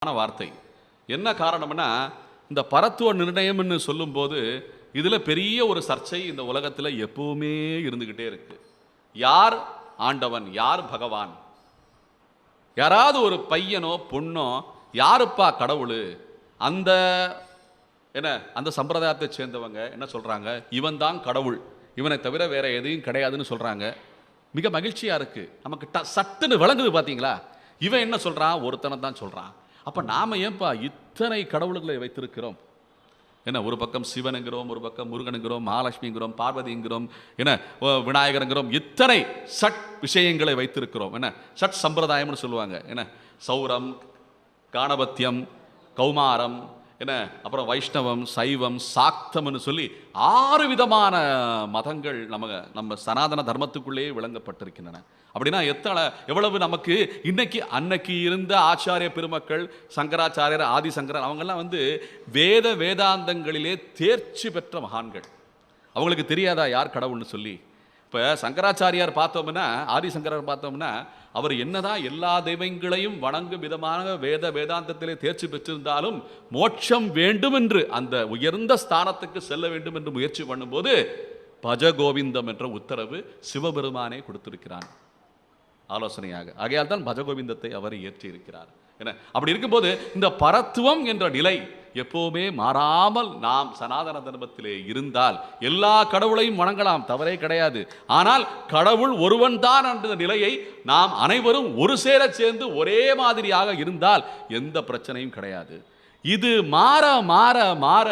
வார்த்தை என்ன காரணம்னா, இந்த பரத்துவ நிர்ணயம்னு சொல்லும்போது இதுல பெரிய ஒரு சர்ச்சை இந்த உலகத்துல எப்பவுமே இருந்துகிட்டே இருக்கு. யார் ஆண்டவன், யார் பகவான்? யாராவது ஒரு பையனோ பொண்ணோ யாருப்பா கடவுள், அந்த என்ன அந்த சம்பிரதாயத்தை சேர்ந்தவங்க என்ன சொல்றாங்க, இவன் தான் கடவுள், இவனை தவிர வேற எதையும் கிடையாதுன்னு சொல்றாங்க. மிக மகிழ்ச்சியா இருக்கு. நமக்கு சட்டுன்னு விளங்குது. பாத்தீங்களா, இவன் என்ன சொல்றான், ஒருத்தனை தான் சொல்றான். அப்ப நாம ஏன்பா இத்தனை கடவுள்களை வைத்திருக்கிறோம்? என்ன, ஒரு பக்கம் சிவனுங்கிறோம், ஒரு பக்கம் முருகனுங்கிறோம், மகாலட்சுமிங்கிறோம், பார்வதிங்கிறோம், என்ன விநாயகருங்கிறோம், இத்தனை சட் விஷயங்களை வைத்திருக்கிறோம். என்ன சட் சம்பிரதாயம்னு சொல்லுவாங்க. என்ன சௌரம், காணபத்தியம், கௌமாரம், என்ன அப்புறம் வைஷ்ணவம், சைவம், சாக்தம்னு சொல்லி 6 விதமான மதங்கள் நம்ம சனாதன தர்மத்துக்குள்ளேயே விளங்கப்பட்டிருக்கின்றன. அப்படின்னா எவ்வளவு நமக்கு இன்னைக்கு அன்னைக்கு இருந்த ஆச்சாரிய பெருமக்கள், சங்கராச்சாரியர், ஆதிசங்கரர், அவங்கெல்லாம் வேதாந்தங்களிலே தேர்ச்சி பெற்ற மகான்கள். அவங்களுக்கு தெரியாதா யார் கடவுள்னு சொல்லி? இப்போ சங்கராச்சாரியார் பார்த்தோம்னா, ஆதிசங்கரர் பார்த்தோம்னா, அவர் என்னதான் எல்லா தெய்வங்களையும் வணங்கும் விதமான வேதாந்தத்திலே தேர்ச்சி பெற்றிருந்தாலும் மோட்சம் வேண்டும் என்று, அந்த உயர்ந்த ஸ்தானத்துக்கு செல்ல வேண்டும் என்று முயற்சி பண்ணும்போது பஜகோவிந்தம் என்ற உத்தரவு சிவபெருமானே கொடுத்திருக்கிறான் ஆலோசனையாக. ஆகையால் தான் பஜகோவிந்தத்தை அவர் இயற்றி இருக்கிறார். என்ன அப்படி இருக்கும்போது இந்த பரத்துவம் என்ற நிலை எப்பவுமே மாறாமல் நாம் சனாதன தர்மத்திலே இருந்தால் எல்லா கடவுளையும் வணங்கலாம், தவறே கிடையாது. ஆனால் கடவுள் ஒருவன் தான் என்ற நிலையை நாம் அனைவரும் ஒரு சேர சேர்ந்து ஒரே மாதிரியாக இருந்தால் எந்த பிரச்சனையும் கிடையாது. இது மாற மாற மாற